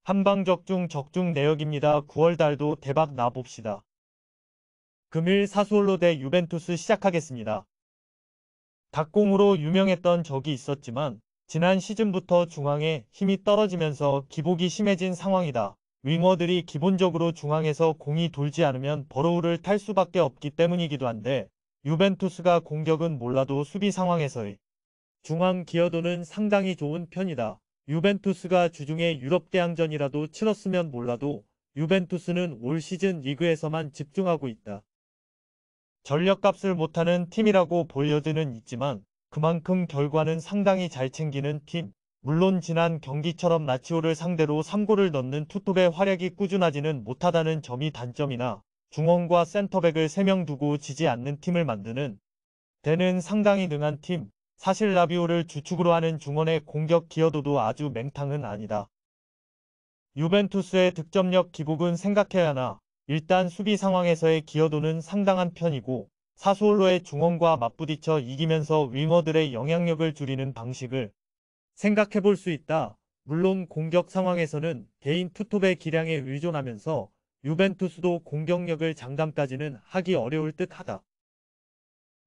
한방적중 적중 내역입니다. 9월달도 대박 나봅시다. 금일 사수올로 대 유벤투스 시작하겠습니다. 닭공으로 유명했던 적이 있었지만 지난 시즌부터 중앙에 힘이 떨어지면서 기복이 심해진 상황이다. 윙어들이 기본적으로 중앙에서 공이 돌지 않으면 버로우를 탈 수밖에 없기 때문이기도 한데 유벤투스가 공격은 몰라도 수비 상황에서의 중앙 기여도는 상당히 좋은 편이다. 유벤투스가 주중에 유럽 대항전이라도 치렀으면 몰라도 유벤투스는 올 시즌 리그에서만 집중하고 있다. 전력값을 못하는 팀이라고 보여지는 있지만 그만큼 결과는 상당히 잘 챙기는 팀. 물론 지난 경기처럼 라치오를 상대로 3골을 넣는 투톱의 활약이 꾸준하지는 못하다는 점이 단점이나 중원과 센터백을 3명 두고 지지 않는 팀을 만드는 데는 상당히 능한 팀. 사실 라비오를 주축으로 하는 중원의 공격 기여도도 아주 맹탕은 아니다. 유벤투스의 득점력 기복은 생각해야 하나 일단 수비 상황에서의 기여도는 상당한 편이고 사수올로의 중원과 맞부딪혀 이기면서 윙어들의 영향력을 줄이는 방식을 생각해볼 수 있다. 물론 공격 상황에서는 개인 투톱의 기량에 의존하면서 유벤투스도 공격력을 장담까지는 하기 어려울 듯하다.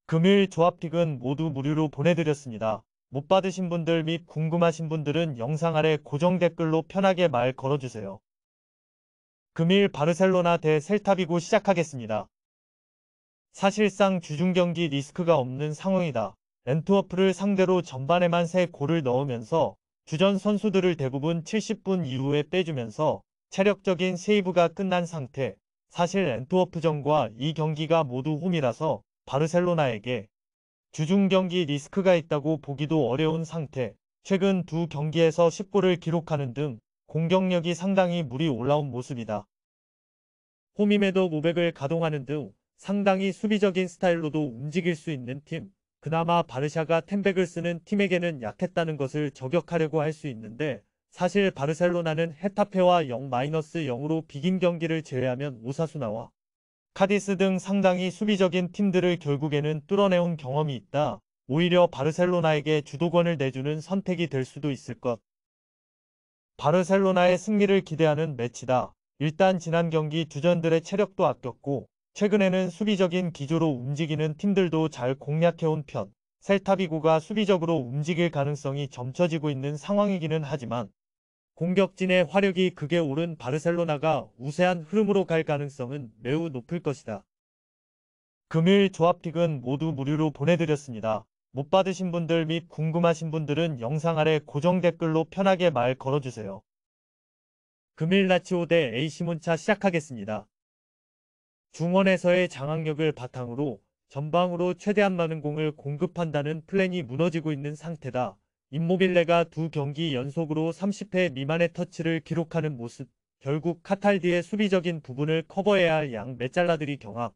금일 조합픽은 모두 무료로 보내드렸습니다. 못 받으신 분들 및 궁금하신 분들은 영상 아래 고정 댓글로 편하게 말 걸어주세요. 금일 바르셀로나 대 셀타비고 시작하겠습니다. 사실상 주중 경기 리스크가 없는 상황이다. 앤트워프를 상대로 전반에만 3골을 넣으면서 주전 선수들을 대부분 70분 이후에 빼주면서 체력적인 세이브가 끝난 상태. 사실 앤트워프전과 이 경기가 모두 홈이라서 바르셀로나에게 주중 경기 리스크가 있다고 보기도 어려운 상태. 최근 두 경기에서 10골을 기록하는 등 공격력이 상당히 물이 올라온 모습이다. 홈임에도 무백을 가동하는 등 상당히 수비적인 스타일로도 움직일 수 있는 팀. 그나마 바르샤가 텐백을 쓰는 팀에게는 약했다는 것을 저격하려고 할 수 있는데 사실 바르셀로나는 헤타페와 0-0으로 비긴 경기를 제외하면 오사수나와 카디스 등 상당히 수비적인 팀들을 결국에는 뚫어내온 경험이 있다. 오히려 바르셀로나에게 주도권을 내주는 선택이 될 수도 있을 것. 바르셀로나의 승리를 기대하는 매치다. 일단 지난 경기 주전들의 체력도 아꼈고 최근에는 수비적인 기조로 움직이는 팀들도 잘 공략해온 편. 셀타비고가 수비적으로 움직일 가능성이 점쳐지고 있는 상황이기는 하지만 공격진의 화력이 극에 오른 바르셀로나가 우세한 흐름으로 갈 가능성은 매우 높을 것이다. 금일 조합픽은 모두 무료로 보내드렸습니다. 못 받으신 분들 및 궁금하신 분들은 영상 아래 고정 댓글로 편하게 말 걸어주세요. 금일 라치오 대 AC몬차 시작하겠습니다. 중원에서의 장악력을 바탕으로 전방으로 최대한 많은 공을 공급한다는 플랜이 무너지고 있는 상태다. 임모빌레가 두 경기 연속으로 30회 미만의 터치를 기록하는 모습. 결국 카탈디의 수비적인 부분을 커버해야 할 양 메잘라들이 경합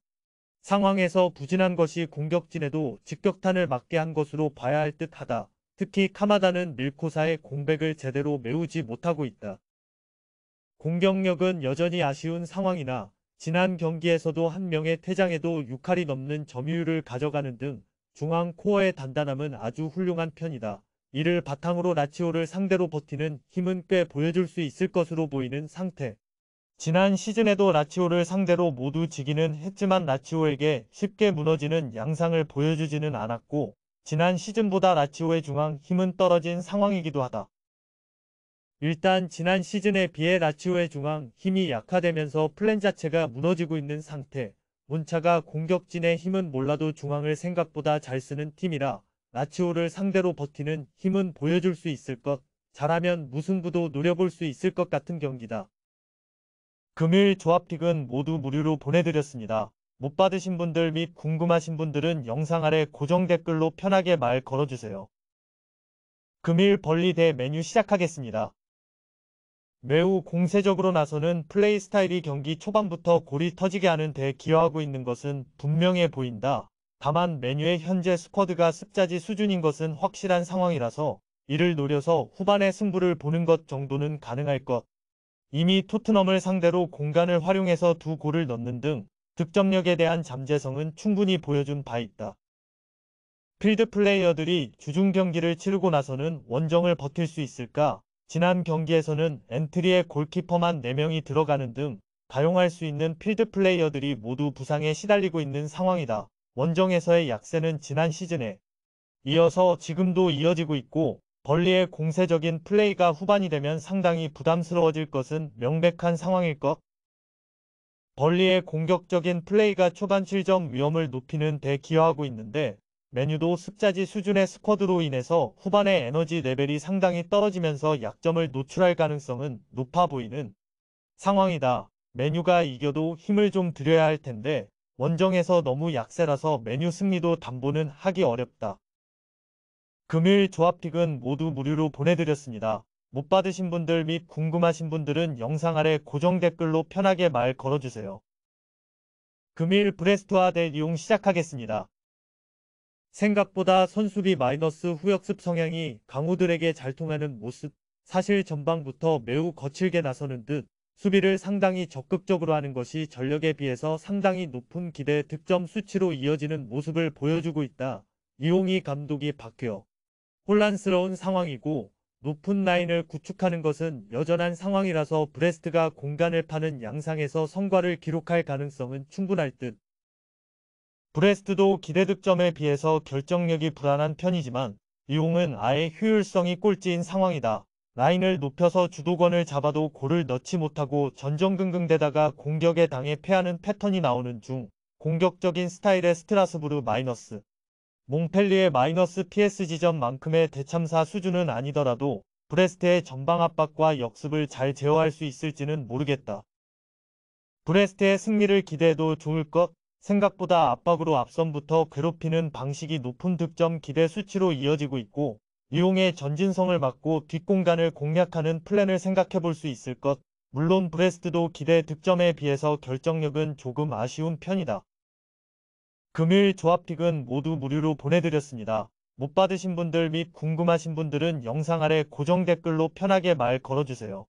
상황에서 부진한 것이 공격진에도 직격탄을 맞게 한 것으로 봐야 할 듯하다. 특히 카마다는 밀코사의 공백을 제대로 메우지 못하고 있다. 공격력은 여전히 아쉬운 상황이나 지난 경기에서도 한 명의 퇴장에도 6할이 넘는 점유율을 가져가는 등 중앙 코어의 단단함은 아주 훌륭한 편이다. 이를 바탕으로 라치오를 상대로 버티는 힘은 꽤 보여줄 수 있을 것으로 보이는 상태. 지난 시즌에도 라치오를 상대로 모두 지기는 했지만 라치오에게 쉽게 무너지는 양상을 보여주지는 않았고 지난 시즌보다 라치오의 중앙 힘은 떨어진 상황이기도 하다. 일단 지난 시즌에 비해 라치오의 중앙 힘이 약화되면서 플랜 자체가 무너지고 있는 상태. 몬차가 공격진의 힘은 몰라도 중앙을 생각보다 잘 쓰는 팀이라 라치오를 상대로 버티는 힘은 보여줄 수 있을 것. 잘하면 무승부도 노려볼 수 있을 것 같은 경기다. 금일 조합픽은 모두 무료로 보내드렸습니다. 못 받으신 분들 및 궁금하신 분들은 영상 아래 고정 댓글로 편하게 말 걸어주세요. 금일 벌리 대 메뉴 시작하겠습니다. 매우 공세적으로 나서는 플레이 스타일이 경기 초반부터 골이 터지게 하는 데 기여하고 있는 것은 분명해 보인다. 다만 메뉴의 현재 스쿼드가 습자지 수준인 것은 확실한 상황이라서 이를 노려서 후반에 승부를 보는 것 정도는 가능할 것. 이미 토트넘을 상대로 공간을 활용해서 2골을 넣는 등 득점력에 대한 잠재성은 충분히 보여준 바 있다. 필드 플레이어들이 주중 경기를 치르고 나서는 원정을 버틸 수 있을까? 지난 경기에서는 엔트리에 골키퍼만 4명이 들어가는 등 가용할 수 있는 필드 플레이어들이 모두 부상에 시달리고 있는 상황이다. 원정에서의 약세는 지난 시즌에 이어서 지금도 이어지고 있고 벌리의 공세적인 플레이가 후반이 되면 상당히 부담스러워질 것은 명백한 상황일 것. 벌리의 공격적인 플레이가 초반 실점 위험을 높이는 데 기여하고 있는데 메뉴도 습자지 수준의 스쿼드로 인해서 후반의 에너지 레벨이 상당히 떨어지면서 약점을 노출할 가능성은 높아 보이는 상황이다. 메뉴가 이겨도 힘을 좀 들여야 할 텐데 원정에서 너무 약세라서 메뉴 승리도 담보는 하기 어렵다. 금일 조합픽은 모두 무료로 보내드렸습니다. 못 받으신 분들 및 궁금하신 분들은 영상 아래 고정 댓글로 편하게 말 걸어주세요. 금일 브레스트와 대 리옹 시작하겠습니다. 생각보다 선수비 마이너스 후역습 성향이 강호들에게 잘 통하는 모습. 사실 전방부터 매우 거칠게 나서는 듯 수비를 상당히 적극적으로 하는 것이 전력에 비해서 상당히 높은 기대 득점 수치로 이어지는 모습을 보여주고 있다. 이용희 감독이 바뀌어 혼란스러운 상황이고 높은 라인을 구축하는 것은 여전한 상황이라서 브레스트가 공간을 파는 양상에서 성과를 기록할 가능성은 충분할 듯. 브레스트도 기대 득점에 비해서 결정력이 불안한 편이지만 리옹은 아예 효율성이 꼴찌인 상황이다. 라인을 높여서 주도권을 잡아도 골을 넣지 못하고 전전긍긍대다가 공격에 당해 패하는 패턴이 나오는 중 공격적인 스타일의 스트라스부르 마이너스 몽펠리에 마이너스 PSG전만큼의 대참사 수준은 아니더라도 브레스트의 전방 압박과 역습을 잘 제어할 수 있을지는 모르겠다. 브레스트의 승리를 기대해도 좋을 것. 생각보다 압박으로 앞선부터 괴롭히는 방식이 높은 득점 기대 수치로 이어지고 있고 리옹의 전진성을 막고 뒷공간을 공략하는 플랜을 생각해 볼 수 있을 것. 물론 브레스트도 기대 득점에 비해서 결정력은 조금 아쉬운 편이다. 금일 조합픽은 모두 무료로 보내드렸습니다. 못 받으신 분들 및 궁금하신 분들은 영상 아래 고정 댓글로 편하게 말 걸어주세요.